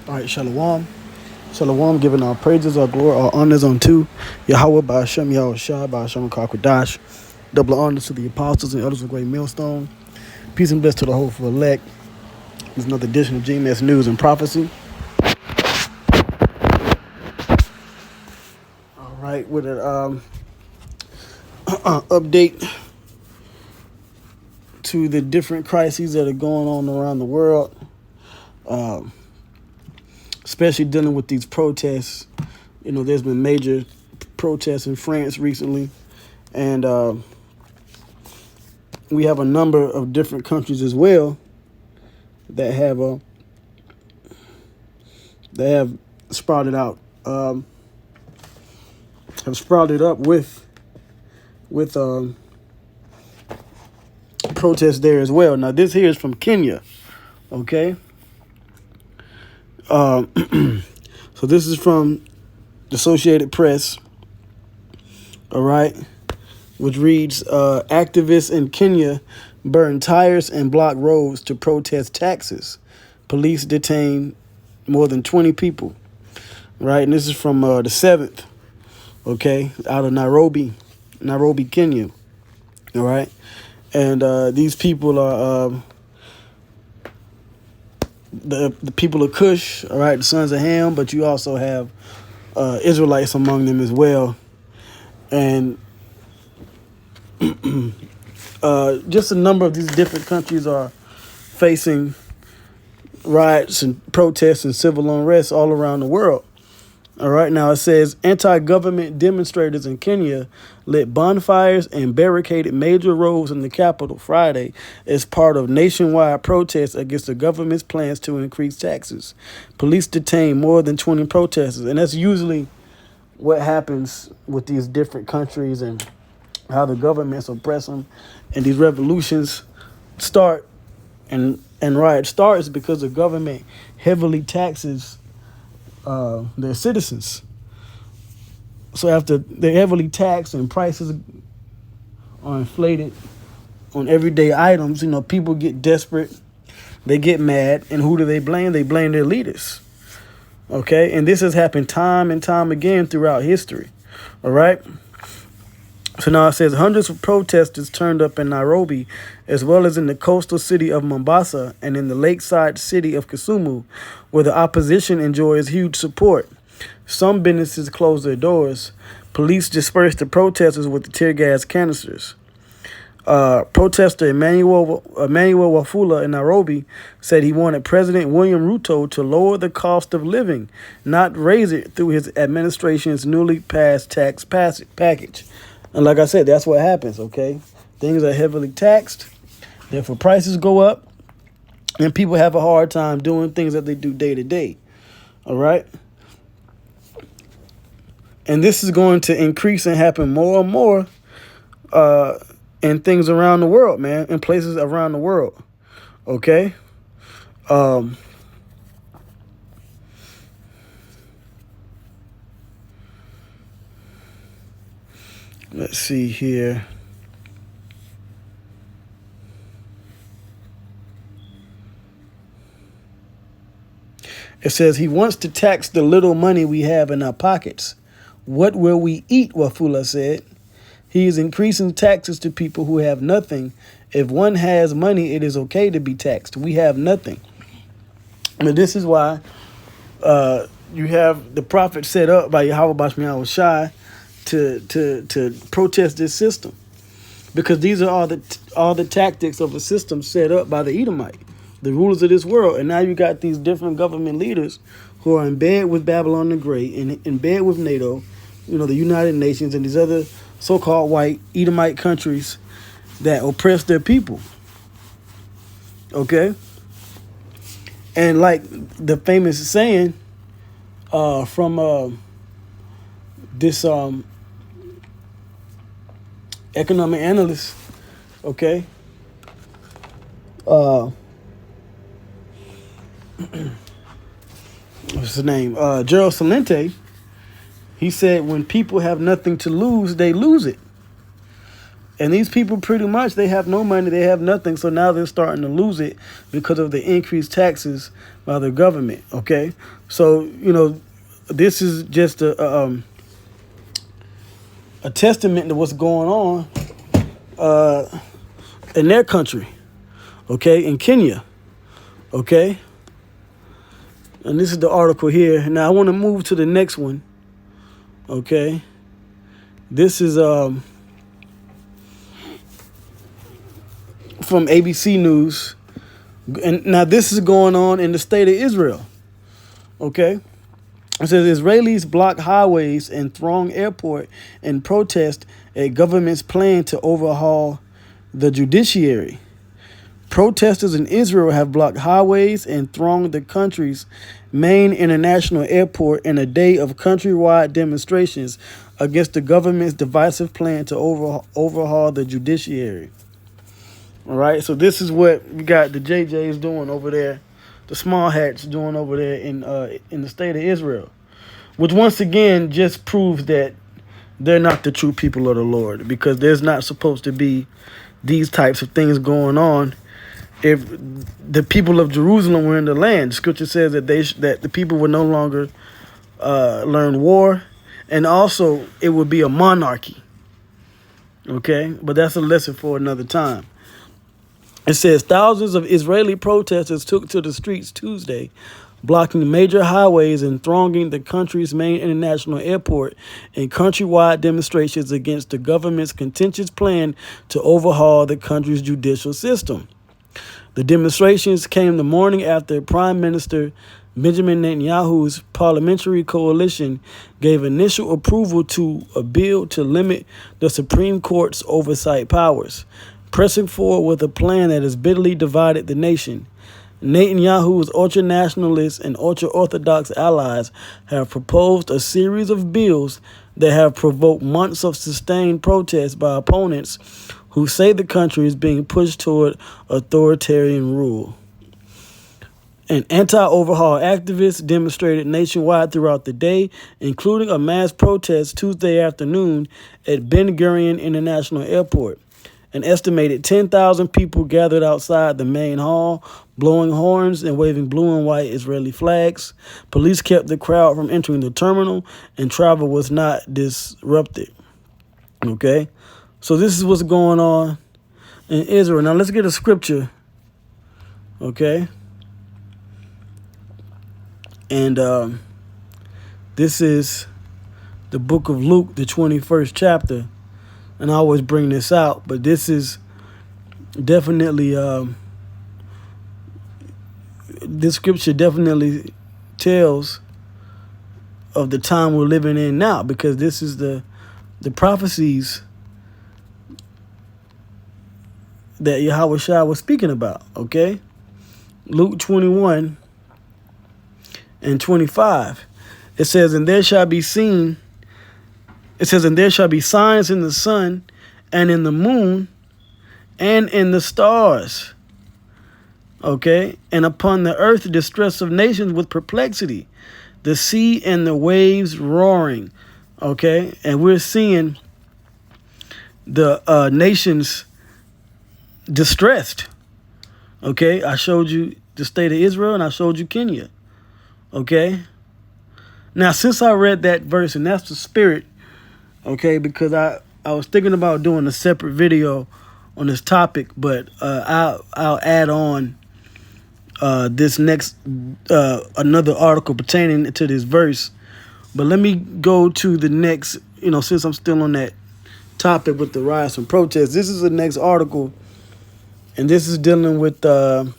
All right, Shalom. Shalom, giving our praises, our glory, our honors unto Yahweh, Ba'ashem, Yahweh Shai, Ba'ashem, Kakwadash. Double honors to the apostles and elders of Great Millstone. Peace and bless to the hopeful elect. There's another edition of GMS News and Prophecy. All right, with an update to the different crises that are going on around the world, especially dealing with these protests. You know, there's been major protests in France recently, and we have a number of different countries as well that have sprouted out, have sprouted up with protests there as well. Now, this here is from Kenya, okay? So this is from the Associated Press, all right, which reads, activists in Kenya burn tires and block roads to protest taxes. Police detain more than 20 people, right? And this is from the 7th, okay, out of Nairobi, Kenya, all right? And these people are the people of Cush, all right, the sons of Ham, but you also have Israelites among them as well. And just a number of these different countries are facing riots and protests and civil unrest all around the world. All right, now it says anti-government demonstrators in Kenya lit bonfires and barricaded major roads in the capital Friday as part of nationwide protests against the government's plans to increase taxes. Police detained more than 20 protesters, and that's usually what happens with these different countries and how the governments oppress them, and these revolutions start and riots starts because the government heavily taxes their citizens. So after they're heavily taxed and prices are inflated on everyday items, you know, people get desperate, they get mad, and who do they blame? They blame their leaders. Okay, and this has happened time and time again throughout history. All right. So now it says hundreds of protesters turned up in Nairobi, as well as in the coastal city of Mombasa and in the lakeside city of Kisumu, where the opposition enjoys huge support. Some businesses closed their doors. Police dispersed the protesters with the tear gas canisters. Protester Emmanuel Wafula in Nairobi said he wanted President William Ruto to lower the cost of living, not raise it through his administration's newly passed tax package. And like I said, that's what happens, okay? Things are heavily taxed, therefore prices go up, and people have a hard time doing things that they do day to day, all right? And this is going to increase and happen more and more in things around the world, man, in places around the world, okay? Let's see here. It says he wants to tax the little money we have in our pockets. What will we eat? Wafula said. He is increasing taxes to people who have nothing. If one has money, it is okay to be taxed. We have nothing. But this is why you have the prophet set up by Yahweh Ba'ashem Shai to protest this system, because these are all the tactics of a system set up by the Edomite, the rulers of this world. And now you got these different government leaders who are in bed with Babylon the Great and in bed with NATO, you know, the United Nations and these other so-called white Edomite countries that oppress their people. Okay? And like the famous saying from this economic analyst, okay? What's his name? Gerald Celente. He said, when people have nothing to lose, they lose it. And these people pretty much, they have no money, they have nothing, so now they're starting to lose it because of the increased taxes by the government, okay? So, this is just a testament to what's going on in their country, okay, in Kenya, okay? And this is the article here. Now I want to move to the next one, okay? This is from ABC News. And now this is going on in the state of Israel, okay? It says Israelis block highways and throng airport in protest at government's plan to overhaul the judiciary. Protesters in Israel have blocked highways and thronged the country's main international airport in a day of countrywide demonstrations against the government's divisive plan to overhaul the judiciary. All right, so this is what we got the JJs doing over there, the small hats doing over there in the state of Israel, which once again just proves that they're not the true people of the Lord, because there's not supposed to be these types of things going on if the people of Jerusalem were in the land. Scripture says that that the people would no longer learn war, and also it would be a monarchy. Okay, but that's a lesson for another time. It says thousands of Israeli protesters took to the streets Tuesday, blocking major highways and thronging the country's main international airport in countrywide demonstrations against the government's contentious plan to overhaul the country's judicial system. The demonstrations came the morning after Prime Minister Benjamin Netanyahu's parliamentary coalition gave initial approval to a bill to limit the Supreme Court's oversight powers, pressing forward with a plan that has bitterly divided the nation. Netanyahu's ultra-nationalist and ultra-Orthodox allies have proposed a series of bills that have provoked months of sustained protests by opponents who say the country is being pushed toward authoritarian rule. And anti-overhaul activists demonstrated nationwide throughout the day, including a mass protest Tuesday afternoon at Ben Gurion International Airport. An estimated 10,000 people gathered outside the main hall, blowing horns and waving blue and white Israeli flags. Police kept the crowd from entering the terminal, and travel was not disrupted. Okay? So this is what's going on in Israel. Now let's get a scripture. Okay? And this is the book of Luke, the 21st chapter. And I always bring this out, but this is definitely, this scripture definitely tells of the time we're living in now, because this is the prophecies that Yahweh Shai was speaking about, okay? Luke 21 and 25. It says, and there shall be signs in the sun and in the moon and in the stars. Okay? And upon the earth, the distress of nations with perplexity, the sea and the waves roaring. Okay? And we're seeing the nations distressed. Okay? I showed you the state of Israel and I showed you Kenya. Okay? Now, since I read that verse, and that's the spirit, okay, because I was thinking about doing a separate video on this topic, but I'll add on this next another article pertaining to this verse. But let me go to the next, since I'm still on that topic with the riots and protests. This is the next article, and this is dealing with the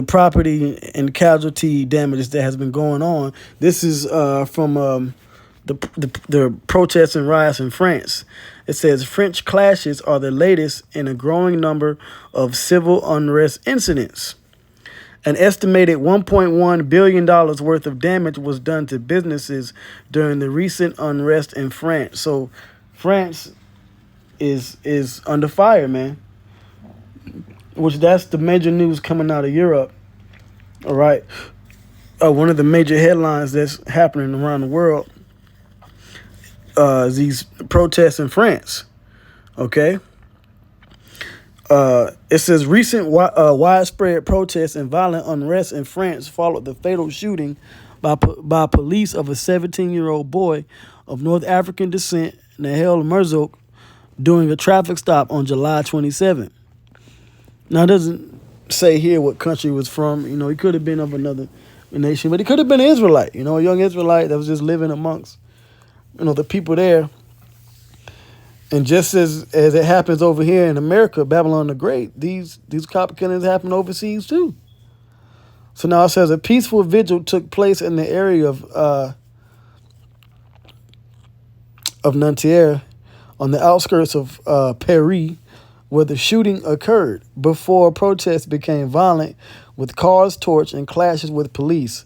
property and casualty damages that has been going on. This is from the protests and riots in France. It says French clashes are the latest in a growing number of civil unrest incidents. An estimated $1.1 billion worth of damage was done to businesses during the recent unrest in France. So France is under fire, man. Which that's the major news coming out of Europe. All right. One of the major headlines that's happening around the world. these protests in France. Okay. It says recent widespread protests and violent unrest in France followed the fatal shooting by police of a 17-year-old boy of North African descent, Nahel Merzouk, during a traffic stop on July 27th. Now, it doesn't say here what country he was from. You know, he could have been of another nation, but he could have been an Israelite, you know, a young Israelite that was just living amongst, you know, the people there. And just as it happens over here in America, Babylon the Great, these copper killings happen overseas too. So now it says a peaceful vigil took place in the area of Nanterre on the outskirts of Paris, where the shooting occurred before protests became violent with cars torched and clashes with police.